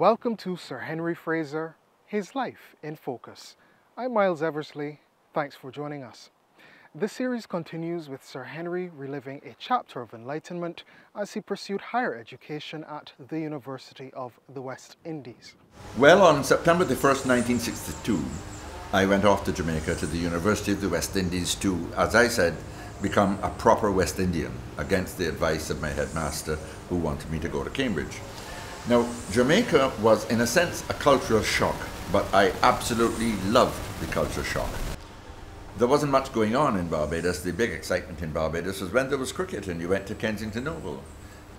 Welcome to Sir Henry Fraser, His Life in Focus. I'm Miles Eversley. Thanks for joining us. This series continues with Sir Henry reliving a chapter of enlightenment as he pursued higher education at the University of the West Indies. Well, on September the 1st, 1962, I went off to Jamaica to the University of the West Indies to, as I said, become a proper West Indian against the advice of my headmaster who wanted me to go to Cambridge. Now, Jamaica was in a sense a cultural shock, but I absolutely loved the culture shock. There wasn't much going on in Barbados. The big excitement in Barbados was when there was cricket and you went to Kensington Oval.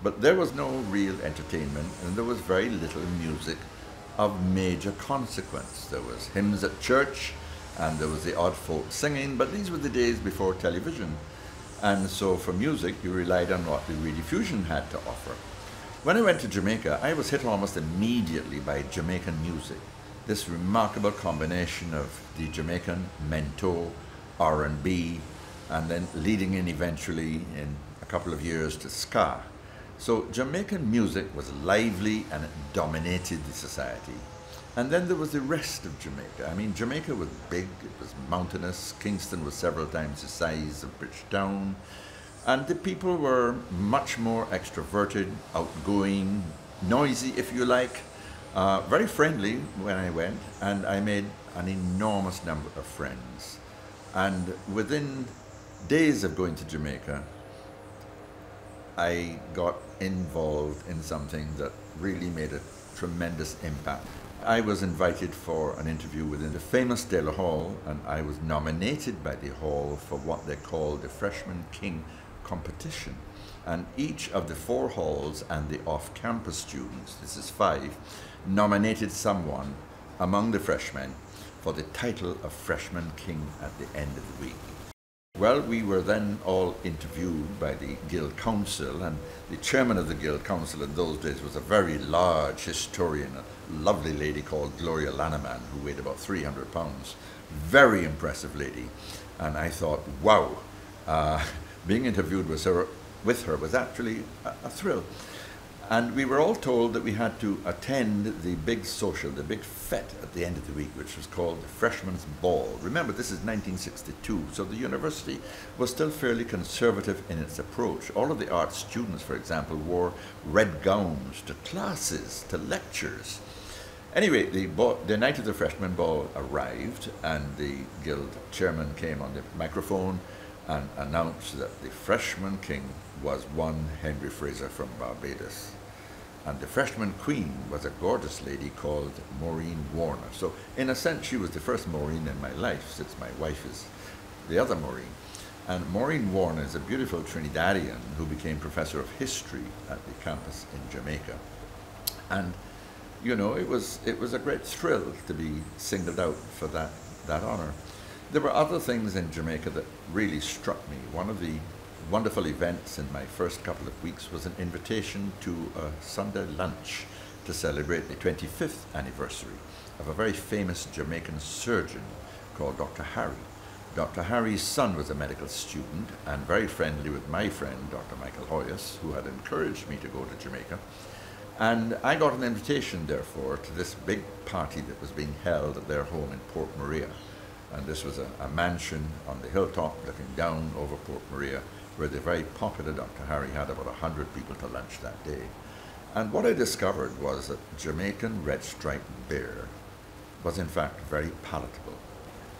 But there was no real entertainment and there was very little music of major consequence. There was hymns at church and there was the odd folk singing, but these were the days before television. And so for music, you relied on what the rediffusion had to offer. When I went to Jamaica, I was hit almost immediately by Jamaican music. This remarkable combination of the Jamaican mento, R&B, and then leading in eventually in a couple of years to ska. So Jamaican music was lively and it dominated the society. And then there was the rest of Jamaica. I mean, Jamaica was big, it was mountainous. Kingston was several times the size of Bridgetown. And the people were much more extroverted, outgoing, noisy, if you like, very friendly when I went, and I made an enormous number of friends. And within days of going to Jamaica, I got involved in something that really made a tremendous impact. I was invited for an interview within the famous De La Hall, and I was nominated by the Hall for what they call the Freshman King competition. And each of the 4 halls and the off-campus students, this is 5, nominated someone among the freshmen for the title of Freshman King at the end of the week. Well, we were then all interviewed by the Guild Council, and the chairman of the Guild Council in those days was a very large historian, a lovely lady called Gloria Lanneman, who weighed about 300 pounds. Very impressive lady. And I thought, wow, being interviewed with her was actually a thrill. And we were all told that we had to attend the big social, the big fete at the end of the week, which was called the Freshman's Ball. Remember, this is 1962, so the university was still fairly conservative in its approach. All of the art students, for example, wore red gowns to classes, to lectures. Anyway, the night of the Freshman Ball arrived, and the guild chairman came on the microphone and announced that the Freshman King was one Henry Fraser from Barbados. And the Freshman Queen was a gorgeous lady called Maureen Warner. So in a sense, she was the first Maureen in my life, since my wife is the other Maureen. And Maureen Warner is a beautiful Trinidadian who became professor of history at the campus in Jamaica. And you know, it was a great thrill to be singled out for that honor. There were other things in Jamaica that really struck me. One of the wonderful events in my first couple of weeks was an invitation to a Sunday lunch to celebrate the 25th anniversary of a very famous Jamaican surgeon called Dr. Harry. Dr. Harry's son was a medical student and very friendly with my friend, Dr. Michael Hoyas, who had encouraged me to go to Jamaica. And I got an invitation, therefore, to this big party that was being held at their home in Port Maria. And this was a mansion on the hilltop looking down over Port Maria, where the very popular Dr. Harry had about 100 people to lunch that day. And what I discovered was that Jamaican red striped beer was in fact very palatable,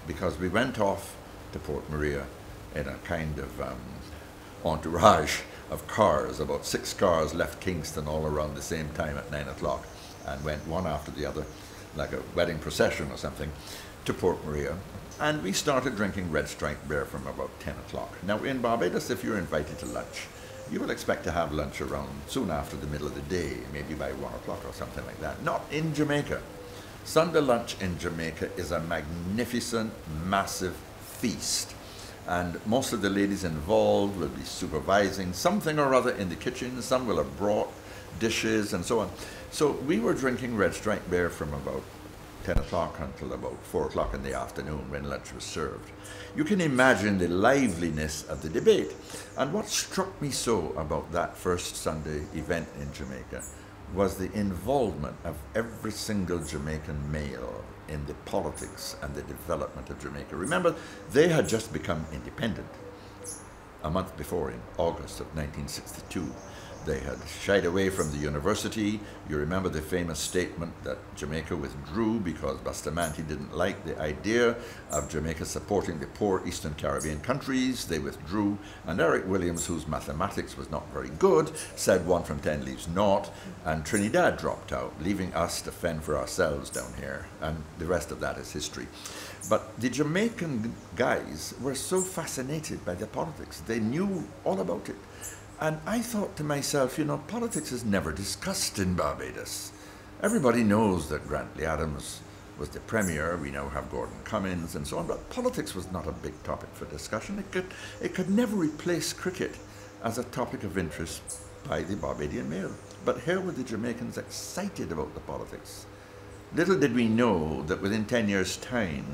because we went off to Port Maria in a kind of entourage of cars. About 6 cars left Kingston all around the same time at 9 o'clock and went one after the other, like a wedding procession or something, to Port Maria. And we started drinking red striped beer from about 10 o'clock. Now in Barbados, if you're invited to lunch, you will expect to have lunch around soon after the middle of the day, maybe by 1 o'clock or something like that. Not in Jamaica. Sunday lunch in Jamaica is a magnificent, massive feast. And most of the ladies involved will be supervising something or other in the kitchen. Some will have brought dishes and so on. So we were drinking red striped beer from about 10 o'clock until about 4 o'clock in the afternoon when lunch was served. You can imagine the liveliness of the debate. And what struck me so about that first Sunday event in Jamaica was the involvement of every single Jamaican male in the politics and the development of Jamaica. Remember, they had just become independent a month before, in August of 1962. They had shied away from the university. You remember the famous statement that Jamaica withdrew because Bustamante didn't like the idea of Jamaica supporting the poor Eastern Caribbean countries. They withdrew, and Eric Williams, whose mathematics was not very good, said 1 from 10 leaves naught, and Trinidad dropped out, leaving us to fend for ourselves down here, and the rest of that is history. But the Jamaican guys were so fascinated by the politics. They knew all about it. And I thought to myself, you know, politics is never discussed in Barbados. Everybody knows that Grantley Adams was the premier. We now have Gordon Cummins and so on. But politics was not a big topic for discussion. It could never replace cricket as a topic of interest by the Barbadian male. But here were the Jamaicans excited about the politics. Little did we know that within 10 years' time,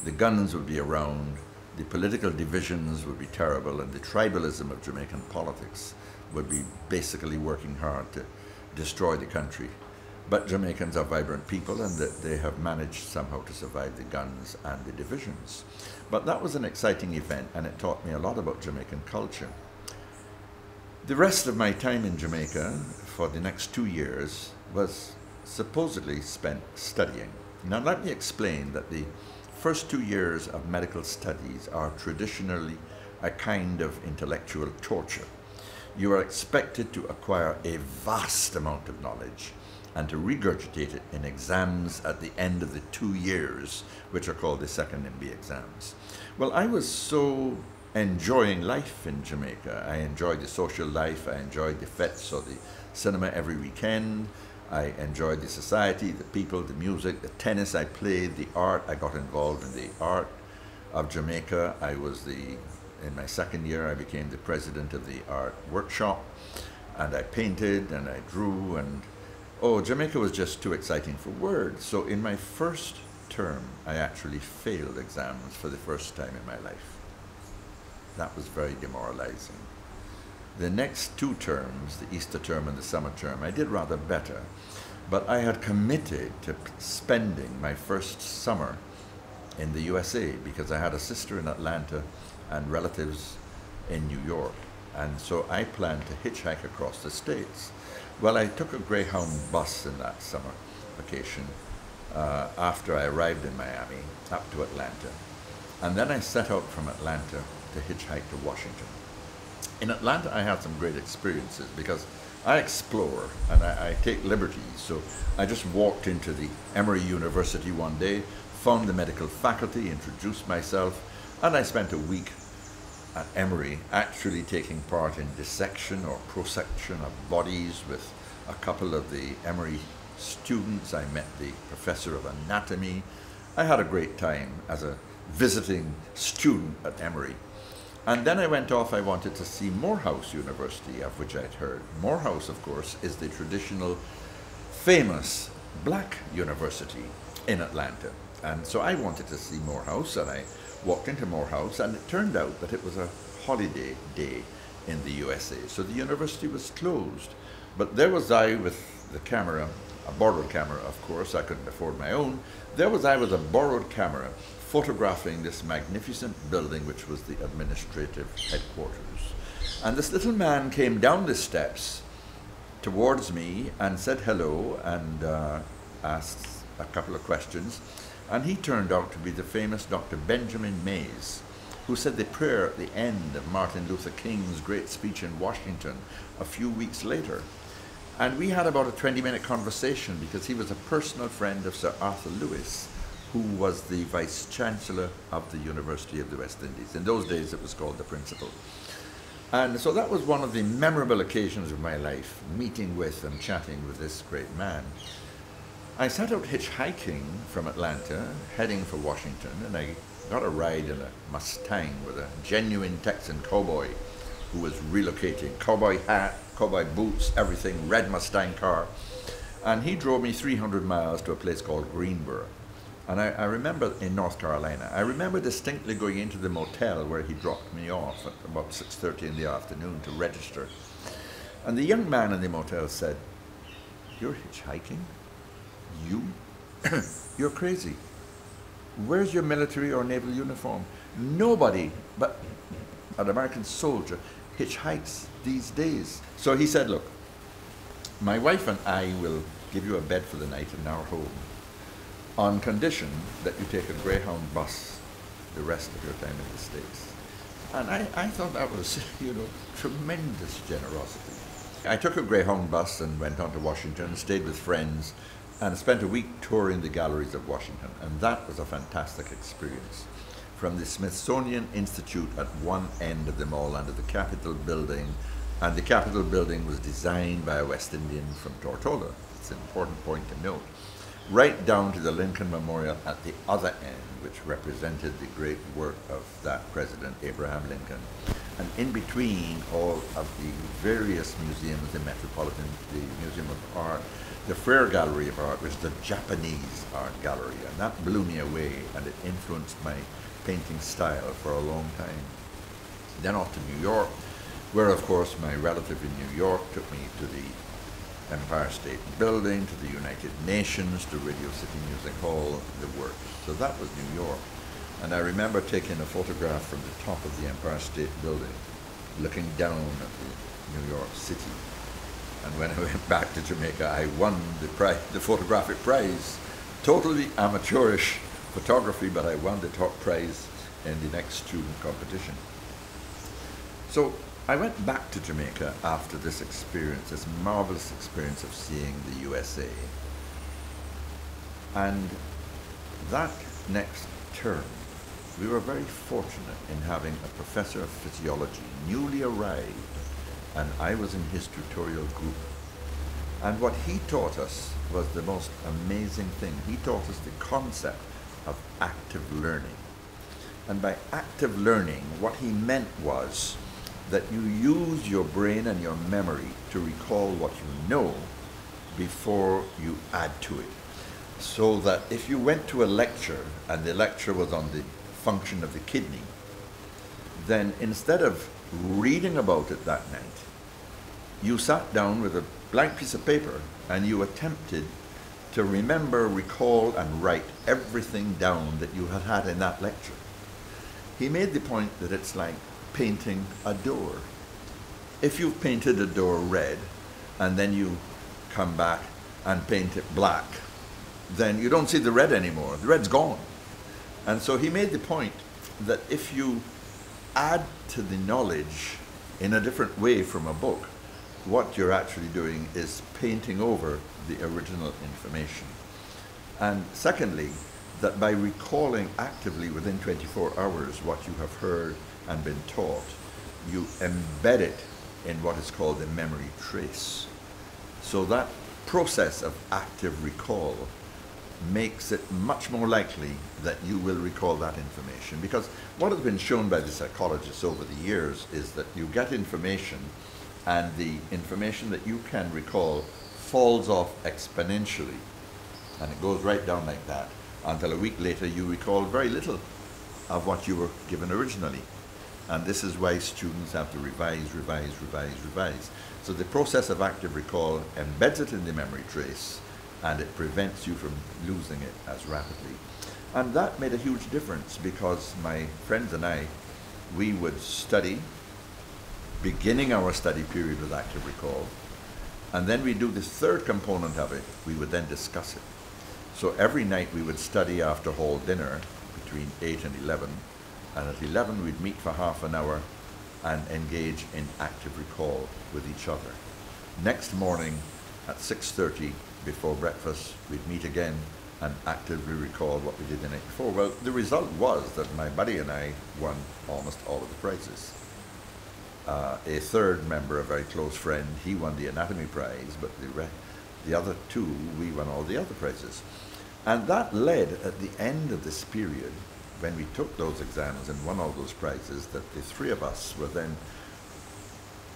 the guns would be around, the political divisions would be terrible, and the tribalism of Jamaican politics would be basically working hard to destroy the country. But Jamaicans are vibrant people, and that they have managed somehow to survive the guns and the divisions. But that was an exciting event, and it taught me a lot about Jamaican culture. The rest of my time in Jamaica for the next 2 years was supposedly spent studying. Now let me explain that the first 2 years of medical studies are traditionally a kind of intellectual torture. You are expected to acquire a vast amount of knowledge and to regurgitate it in exams at the end of the 2 years, which are called the second MB exams. Well, I was so enjoying life in Jamaica. I enjoyed the social life, I enjoyed the fetes or the cinema every weekend. I enjoyed the society, the people, the music, the tennis I played, the art. I got involved in the art of Jamaica. In my second year, I became the president of the art workshop, and I painted and I drew, and Jamaica was just too exciting for words. So in my first term, I actually failed exams for the first time in my life. That was very demoralizing. The next 2 terms, the Easter term and the summer term, I did rather better, but I had committed to spending my first summer in the USA because I had a sister in Atlanta and relatives in New York, and so I planned to hitchhike across the States. Well, I took a Greyhound bus in that summer vacation after I arrived in Miami up to Atlanta, and then I set out from Atlanta to hitchhike to Washington. In Atlanta, I had some great experiences because I explore and I take liberties. So I just walked into the Emory University one day, found the medical faculty, introduced myself, and I spent a week at Emory actually taking part in dissection or prosection of bodies with a couple of the Emory students. I met the professor of anatomy. I had a great time as a visiting student at Emory. And then I went off, I wanted to see Morehouse University, of which I'd heard. Morehouse, of course, is the traditional, famous black university in Atlanta. And so I wanted to see Morehouse, and I walked into Morehouse, and it turned out that it was a holiday day in the USA. So the university was closed. But there was I with the camera, a borrowed camera, of course, I couldn't afford my own. There was I with a borrowed camera, photographing this magnificent building, which was the administrative headquarters. And this little man came down the steps towards me and said hello and asked a couple of questions. And he turned out to be the famous Dr. Benjamin Mays, who said the prayer at the end of Martin Luther King's great speech in Washington a few weeks later. And we had about a 20-minute conversation because he was a personal friend of Sir Arthur Lewis, who was the Vice Chancellor of the University of the West Indies. In those days, it was called the Principal. And so that was one of the memorable occasions of my life, meeting with and chatting with this great man. I set out hitchhiking from Atlanta, heading for Washington, and I got a ride in a Mustang with a genuine Texan cowboy who was relocating. Cowboy hat, cowboy boots, everything, red Mustang car. And he drove me 300 miles to a place called Greensboro. And I remember in North Carolina, I remember distinctly going into the motel where he dropped me off at about 6:30 in the afternoon to register. And the young man in the motel said, You're hitchhiking? You? You're crazy. Where's your military or naval uniform? Nobody but an American soldier hitchhikes these days. So he said, look, my wife and I will give you a bed for the night in our home on condition that you take a Greyhound bus the rest of your time in the States. And I thought that was, tremendous generosity. I took a Greyhound bus and went on to Washington, stayed with friends, and spent a week touring the galleries of Washington. And that was a fantastic experience. From the Smithsonian Institute at one end of the mall under the Capitol building, and the Capitol building was designed by a West Indian from Tortola. It's an important point to note. Right down to the Lincoln Memorial at the other end, which represented the great work of that President, Abraham Lincoln. And in between all of the various museums, the Metropolitan, the Museum of Art, the Fraser Gallery of Art, which is the Japanese art gallery, and that blew me away, and it influenced my painting style for a long time. Then off to New York, where of course my relative in New York took me to the Empire State Building, to the United Nations, to Radio City Music Hall, the works. So that was New York. And I remember taking a photograph from the top of the Empire State Building, looking down at the New York City. And when I went back to Jamaica, I won the photographic prize. Totally amateurish photography, but I won the top prize in the next student competition. So I went back to Jamaica after this experience, this marvelous experience of seeing the USA. And that next term, we were very fortunate in having a professor of physiology, newly arrived, and I was in his tutorial group. And what he taught us was the most amazing thing. He taught us the concept of active learning. And by active learning, what he meant was that you use your brain and your memory to recall what you know before you add to it. So that if you went to a lecture and the lecture was on the function of the kidney, then instead of reading about it that night, you sat down with a blank piece of paper and you attempted to remember, recall, and write everything down that you had had in that lecture. He made the point that it's like painting a door. If you've painted a door red and then you come back and paint it black, then you don't see the red anymore. The red's gone. And so he made the point that if you add to the knowledge in a different way from a book, what you're actually doing is painting over the original information. And secondly, that by recalling actively within 24 hours what you have heard and been taught, you embed it in what is called the memory trace. So that process of active recall makes it much more likely that you will recall that information. Because what has been shown by the psychologists over the years is that you get information, and the information that you can recall falls off exponentially. And it goes right down like that until a week later you recall very little of what you were given originally. And this is why students have to revise. So the process of active recall embeds it in the memory trace, and it prevents you from losing it as rapidly. And that made a huge difference, because my friends and I, we would study, beginning our study period with active recall, and then we do this third component of it, we would then discuss it. So every night we would study after hall dinner between 8 and 11, and at 11 we'd meet for half an hour and engage in active recall with each other. Next morning at 6:30 before breakfast, we'd meet again and actively recall what we did the night before. Well, the result was that my buddy and I won almost all of the prizes. A third member, a very close friend, he won the anatomy prize, but the other two, we won all the other prizes. And that led, at the end of this period, when we took those exams and won all those prizes, that the three of us were then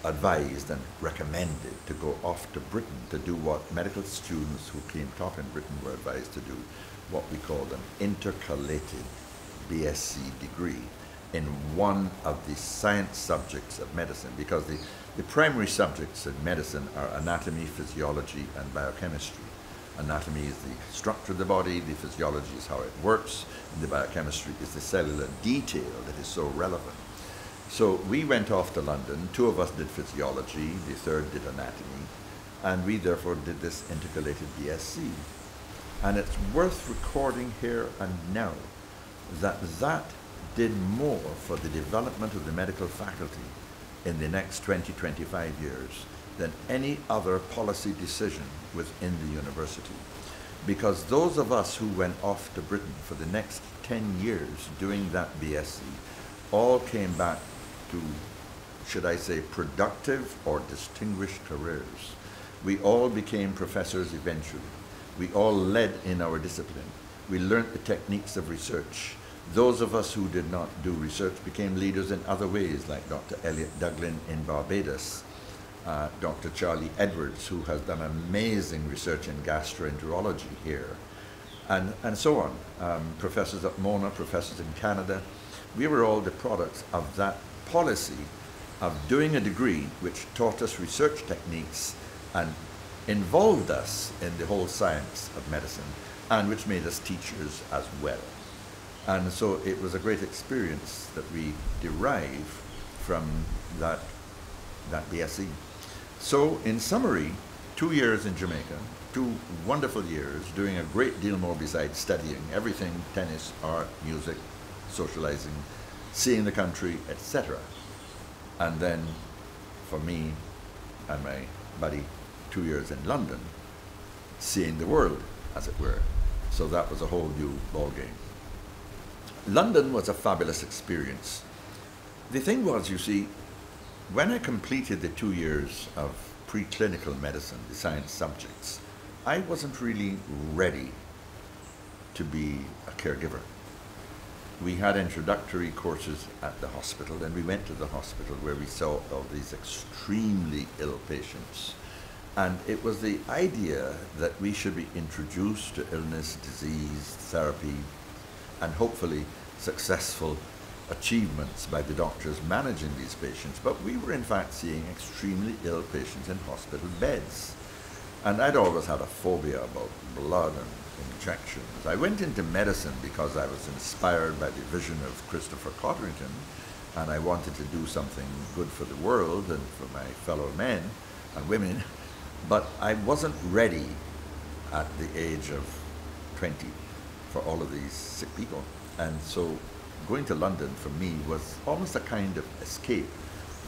advised and recommended to go off to Britain to do what medical students who came top in Britain were advised to do, what we called an intercalated BSc degree in one of the science subjects of medicine, because the The primary subjects in medicine are anatomy, physiology, and biochemistry. Anatomy is the structure of the body, the physiology is how it works, and the biochemistry is the cellular detail that is so relevant. So we went off to London. 2 of us did physiology, the 3rd did anatomy, and we therefore did this intercalated BSc. And it's worth recording here and now that that did more for the development of the medical faculty in the next 20-25 years than any other policy decision within the university. Because those of us who went off to Britain for the next 10 years doing that BSc all came back to, should I say, productive or distinguished careers. We all became professors eventually. We all led in our discipline. We learnt the techniques of research. Those of us who did not do research became leaders in other ways, like Dr. Elliot Duglin in Barbados, Dr. Charlie Edwards, who has done amazing research in gastroenterology here, and so on. Professors at Mona, professors in Canada. We were all the products of that policy of doing a degree which taught us research techniques and involved us in the whole science of medicine, and which made us teachers as well. And so it was a great experience that we derive from that BSc. So in summary, 2 years in Jamaica, 2 wonderful years, doing a great deal more besides studying everything: tennis, art, music, socializing, seeing the country, etc. And then for me and my buddy, 2 years in London, seeing the world, as it were. So that was a whole new ball game. London was a fabulous experience. The thing was, you see, when I completed the 2 years of preclinical medicine, the science subjects, I wasn't really ready to be a caregiver. We had introductory courses at the hospital, and we went to the hospital where we saw all these extremely ill patients. And it was the idea that we should be introduced to illness, disease, therapy, and hopefully successful achievements by the doctors managing these patients. But we were in fact seeing extremely ill patients in hospital beds. And I'd always had a phobia about blood and injections. I went into medicine because I was inspired by the vision of Christopher Codrington, and I wanted to do something good for the world and for my fellow men and women. But I wasn't ready at the age of 20 for all of these sick people. And so going to London for me was almost a kind of escape.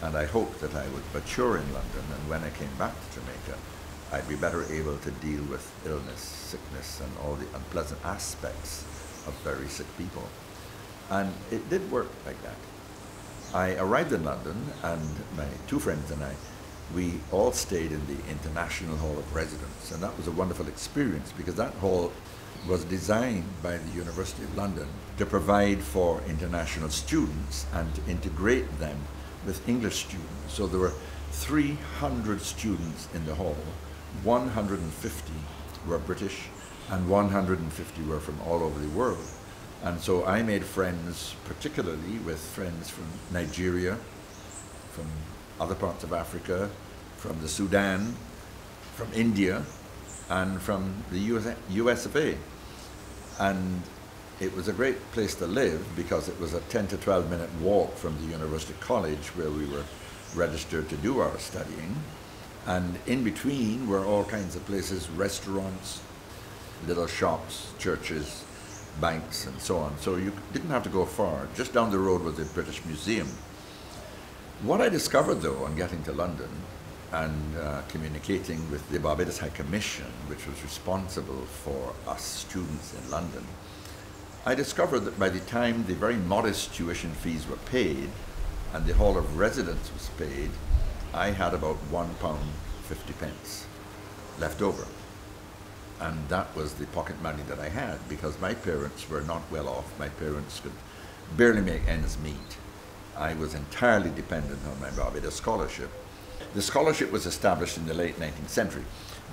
And I hoped that I would mature in London, and when I came back to Jamaica, I'd be better able to deal with illness, sickness, and all the unpleasant aspects of very sick people. And it did work like that. I arrived in London, and my 2 friends and I, we all stayed in the International Hall of Residence, and that was a wonderful experience because that hall was designed by the University of London to provide for international students and to integrate them with English students. So there were 300 students in the hall. 150 were British and 150 were from all over the world. And so I made friends, particularly with friends from Nigeria, from other parts of Africa, from the Sudan, from India, and from the US of A. And it was a great place to live because it was a 10 to 12 minute walk from the University College where we were registered to do our studying. And in between were all kinds of places: restaurants, little shops, churches, banks, and so on. So you didn't have to go far. Just down the road was the British Museum. What I discovered, though, on getting to London and communicating with the Barbados High Commission, which was responsible for us students in London, I discovered that by the time the very modest tuition fees were paid and the Hall of Residence was paid, I had about £1.50 left over. And that was the pocket money that I had, because my parents were not well off. My parents could barely make ends meet. I was entirely dependent on my Barbados scholarship. The scholarship was established in the late 19th century,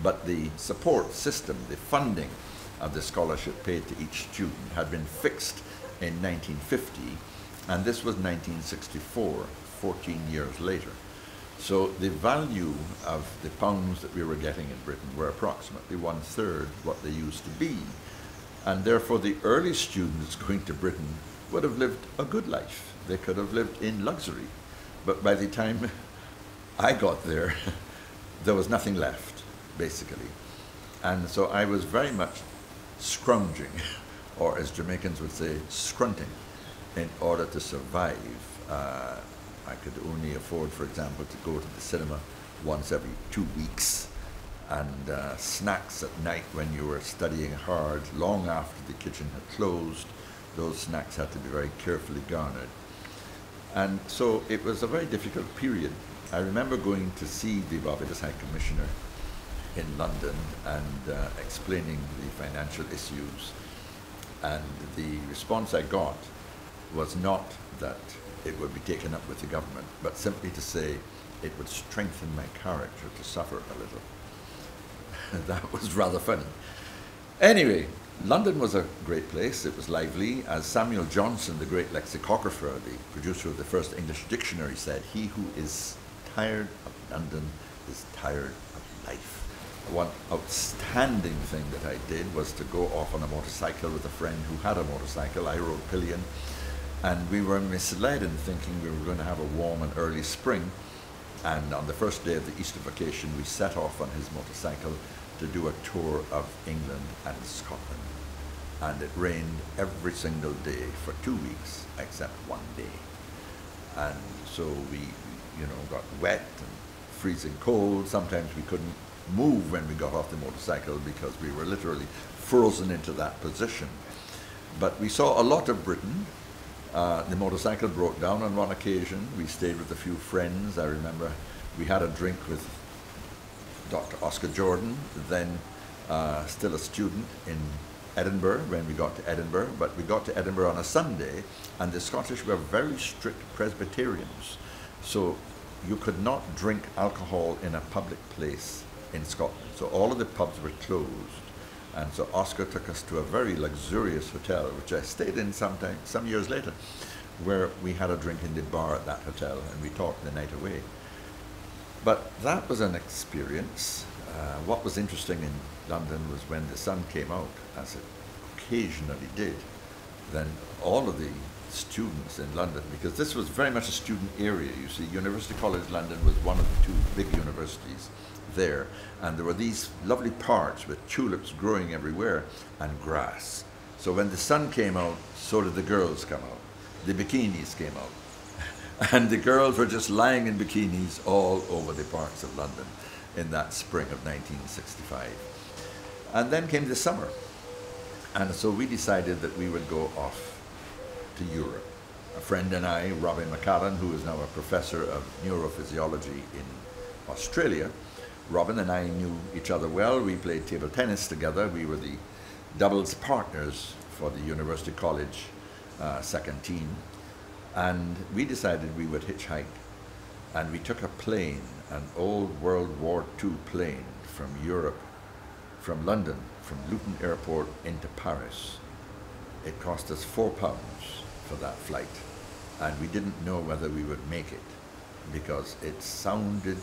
but the support system, the funding of the scholarship paid to each student, had been fixed in 1950, and this was 1964, 14 years later. So the value of the pounds that we were getting in Britain were approximately 1/3 what they used to be. And therefore the early students going to Britain would have lived a good life. They could have lived in luxury. But by the time I got there, there was nothing left, basically. And so I was very much scrounging, or as Jamaicans would say, scrunting, in order to survive. I could only afford, for example, to go to the cinema once every 2 weeks, and snacks at night when you were studying hard, long after the kitchen had closed. Those snacks had to be very carefully garnered. And so it was a very difficult period. I remember going to see the Barbados High Commissioner in London and explaining the financial issues. And the response I got was not that it would be taken up with the government, but simply to say it would strengthen my character to suffer a little. That was rather funny. Anyway, London was a great place. It was lively. As Samuel Johnson, the great lexicographer, the producer of the first English dictionary, said, "He who is tired of London is tired of life." One outstanding thing that I did was to go off on a motorcycle with a friend who had a motorcycle. I rode pillion, and we were misled in thinking we were going to have a warm and early spring. And on the first day of the Easter vacation, we set off on his motorcycle to do a tour of England and Scotland. And it rained every single day for 2 weeks, except one day. And so we, got wet and freezing cold. Sometimes we couldn't move when we got off the motorcycle because we were literally frozen into that position. But we saw a lot of Britain. The motorcycle broke down on one occasion. We stayed with a few friends. I remember we had a drink with Dr. Oscar Jordan, then still a student in Edinburgh when we got to Edinburgh. But we got to Edinburgh on a Sunday, and the Scottish were very strict Presbyterians. So you could not drink alcohol in a public place in Scotland. So all of the pubs were closed. And so Oscar took us to a very luxurious hotel, which I stayed in some years later, where we had a drink in the bar at that hotel, and we talked the night away. But that was an experience. What was interesting in London was when the sun came out, as it occasionally did, then all of the students in London, because this was very much a student area, you see, University College London was one of the two big universities there, and there were these lovely parks with tulips growing everywhere and grass. So when the sun came out, so did the girls come out. The bikinis came out. And the girls were just lying in bikinis all over the parks of London in that spring of 1965. And then came the summer. And so we decided that we would go off to Europe. A friend and I, Robin McCallan, who is now a professor of neurophysiology in Australia, Robin and I knew each other well. We played table tennis together. We were the doubles partners for the University College second team. And we decided we would hitchhike. And we took a plane, an old World War II plane from Europe, from London, from Luton Airport into Paris. It cost us £4 for that flight. And we didn't know whether we would make it because it sounded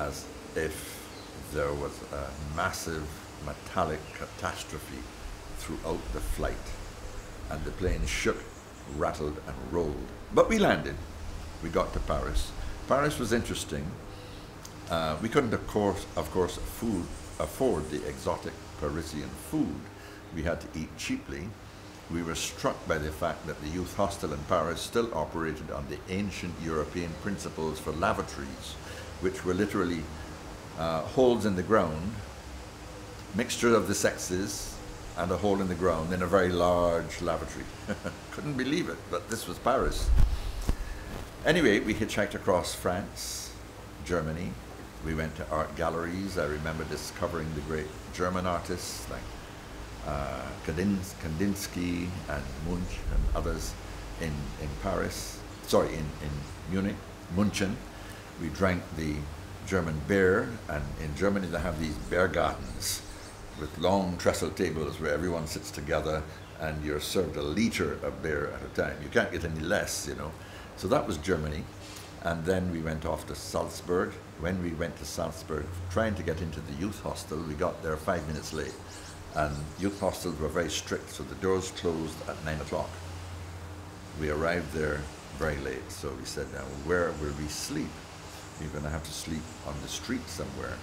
as if there was a massive metallic catastrophe throughout the flight, and the plane shook, rattled and rolled. But we landed. We got to Paris. Paris was interesting. We couldn't of course afford the exotic Parisian food. We had to eat cheaply. We were struck by the fact that the youth hostel in Paris still operated on the ancient European principles for lavatories, which were literally holes in the ground, mixture of the sexes, and a hole in the ground in a very large lavatory. Couldn't believe it, but this was Paris. Anyway, we hitchhiked across France, Germany. We went to art galleries. I remember discovering the great German artists like Kandinsky and Munch and others in Munich, München. We drank the German beer, and in Germany they have these beer gardens with long trestle tables where everyone sits together and you're served a liter of beer at a time. You can't get any less, So that was Germany. And then we went off to Salzburg. When we went to Salzburg, trying to get into the youth hostel, we got there 5 minutes late. And youth hostels were very strict, so the doors closed at 9 o'clock. We arrived there very late, so we said, now where will we sleep? We're going to have to sleep on the street somewhere.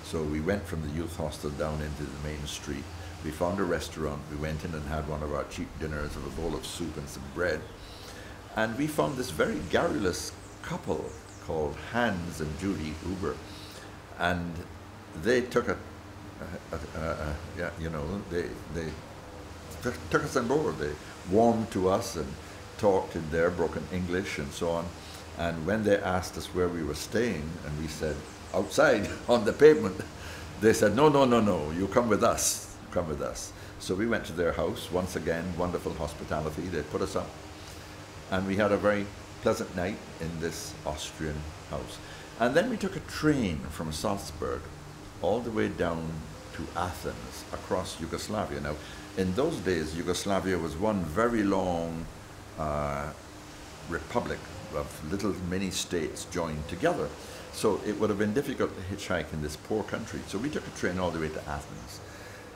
So we went from the youth hostel down into the main street. We found a restaurant. We went in and had one of our cheap dinners of a bowl of soup and some bread. And we found this very garrulous couple called Hans and Judy Huber. And they took they took us on board. They warmed to us and talked in their broken English and so on. And when they asked us where we were staying, and we said, outside on the pavement, they said, no, no, no, no, you come with us, come with us. So we went to their house, once again, wonderful hospitality. They put us up, and we had a very pleasant night in this Austrian house. And then we took a train from Salzburg all the way down to Athens, across Yugoslavia. Now, in those days, Yugoslavia was one very long republic of little mini states joined together. So it would have been difficult to hitchhike in this poor country. So we took a train all the way to Athens.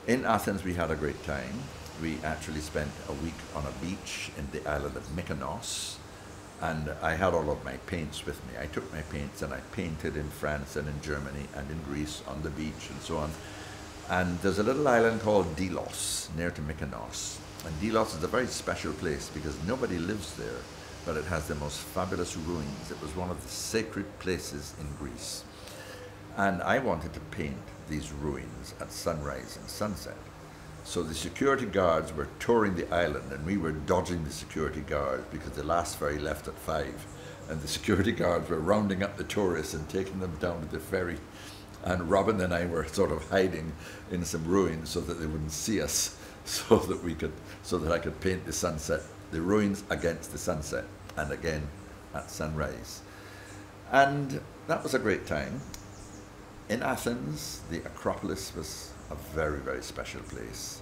In Athens, we had a great time. We actually spent a week on a beach in the island of Mykonos. And I had all of my paints with me. I took my paints and I painted in France and in Germany and in Greece on the beach and so on. And there's a little island called Delos near to Mykonos. And Delos is a very special place because nobody lives there, but it has the most fabulous ruins. It was one of the sacred places in Greece. And I wanted to paint these ruins at sunrise and sunset. So the security guards were touring the island, and we were dodging the security guards because the last ferry left at 5. And the security guards were rounding up the tourists and taking them down to the ferry. And Robin and I were sort of hiding in some ruins so that they wouldn't see us, so that I could paint the sunset, the ruins against the sunset, and again at sunrise. And that was a great time. In Athens, the Acropolis was a very, very special place.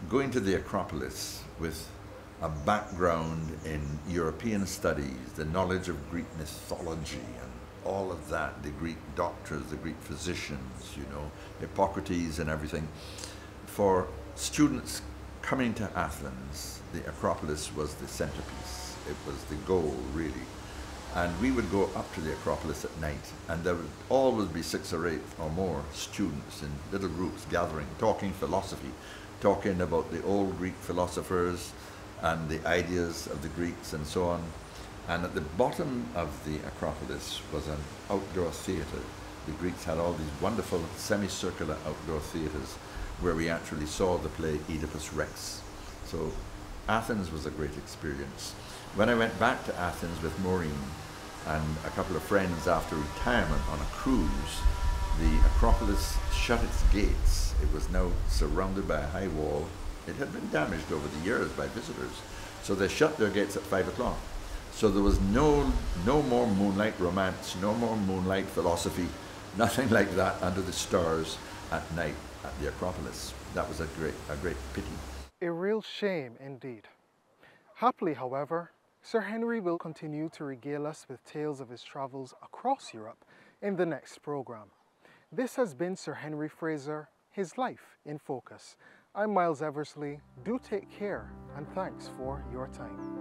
Going to the Acropolis with a background in European studies, the knowledge of Greek mythology and all of that, the Greek doctors, the Greek physicians, you know, Hippocrates and everything. For students coming to Athens, the Acropolis was the centerpiece. It was the goal, really. And we would go up to the Acropolis at night, and there would always be 6 or 8 or more students in little groups gathering, talking philosophy, talking about the old Greek philosophers and the ideas of the Greeks and so on. And at the bottom of the Acropolis was an outdoor theater. The Greeks had all these wonderful semicircular outdoor theaters where we actually saw the play Oedipus Rex. So Athens was a great experience. When I went back to Athens with Maureen and a couple of friends after retirement on a cruise, the Acropolis shut its gates. It was now surrounded by a high wall. It had been damaged over the years by visitors. So they shut their gates at 5 o'clock. So there was no more moonlight romance, no more moonlight philosophy, nothing like that under the stars at night at the Acropolis. That was a great pity. A real shame indeed. Happily, however, Sir Henry will continue to regale us with tales of his travels across Europe in the next program. This has been Sir Henry Fraser, His Life in Focus. I'm Miles Eversley. Do take care, and thanks for your time.